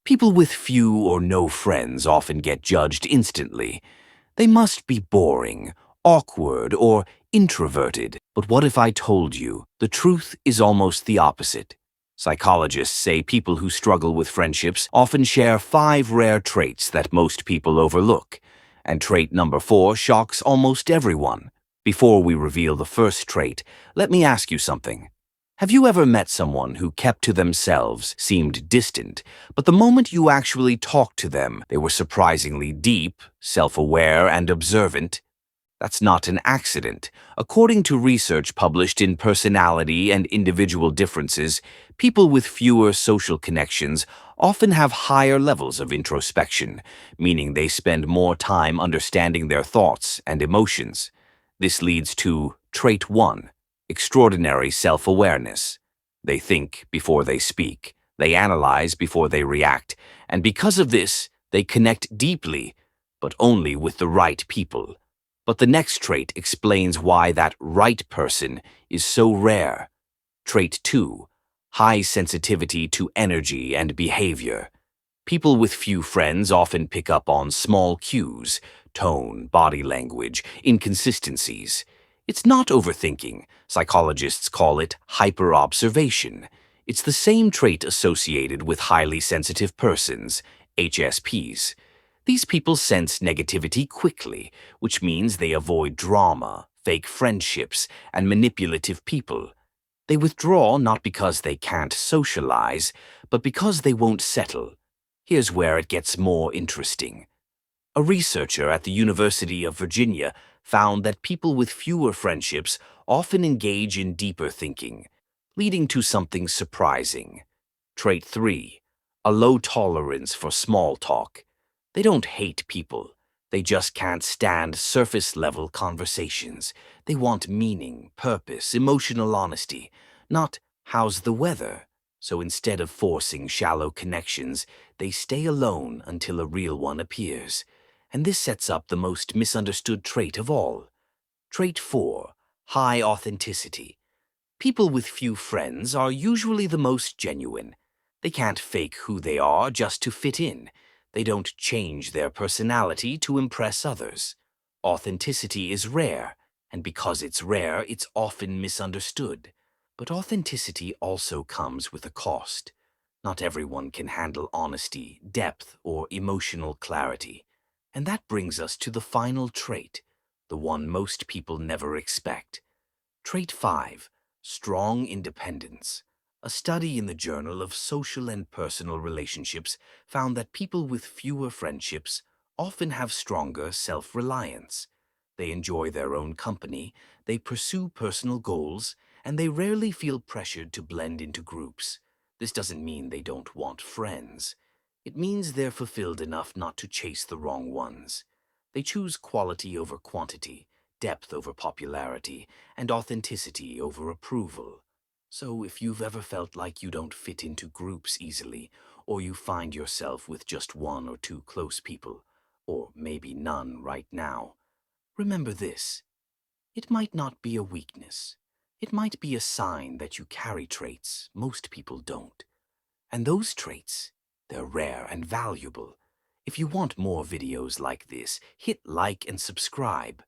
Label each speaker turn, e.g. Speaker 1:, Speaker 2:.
Speaker 1: People with few or no friends often get judged instantly. They must be boring, awkward, or introverted. But what if I told you the truth is almost the opposite? Psychologists say people who struggle with friendships often share 5 rare traits that most people overlook. And trait number 4 shocks almost everyone. Before we reveal the first trait, let me ask you something. Have you ever met someone who kept to themselves, seemed distant, but the moment you actually talked to them, they were surprisingly deep, self-aware, and observant? That's not an accident. According to research published in Personality and Individual Differences, people with fewer social connections often have higher levels of introspection, meaning they spend more time understanding their thoughts and emotions. This leads to trait 1. Extraordinary self-awareness. They think before they speak, they analyze before they react, and because of this, they connect deeply, but only with the right people. But the next trait explains why that right person is so rare. Trait 2. High sensitivity to energy and behavior. People with few friends often pick up on small cues, tone, body language, inconsistencies. It's not overthinking. Psychologists call it hyperobservation. It's the same trait associated with highly sensitive persons, HSPs. These people sense negativity quickly, which means they avoid drama, fake friendships, and manipulative people. They withdraw not because they can't socialize, but because they won't settle. Here's where it gets more interesting. A researcher at the University of Virginia found that people with fewer friendships often engage in deeper thinking, leading to something surprising. Trait 3. A low tolerance for small talk. They don't hate people. They just can't stand surface-level conversations. They want meaning, purpose, emotional honesty, not "how's the weather?" So instead of forcing shallow connections, they stay alone until a real one appears. And this sets up the most misunderstood trait of all. Trait 4. High authenticity. People with few friends are usually the most genuine. They can't fake who they are just to fit in. They don't change their personality to impress others. Authenticity is rare, and because it's rare, it's often misunderstood. But authenticity also comes with a cost. Not everyone can handle honesty, depth, or emotional clarity. And that brings us to the final trait, the one most people never expect. Trait 5. Strong independence. A study in the Journal of Social and Personal Relationships found that people with fewer friendships often have stronger self-reliance. They enjoy their own company, they pursue personal goals, and they rarely feel pressured to blend into groups. This doesn't mean they don't want friends. It means they're fulfilled enough not to chase the wrong ones. They choose quality over quantity, depth over popularity, and authenticity over approval. So if you've ever felt like you don't fit into groups easily, or you find yourself with just 1 or 2 close people, or maybe none right now, remember this. It might not be a weakness. It might be a sign that you carry traits most people don't. And those traits, they're rare and valuable. If you want more videos like this, hit like and subscribe.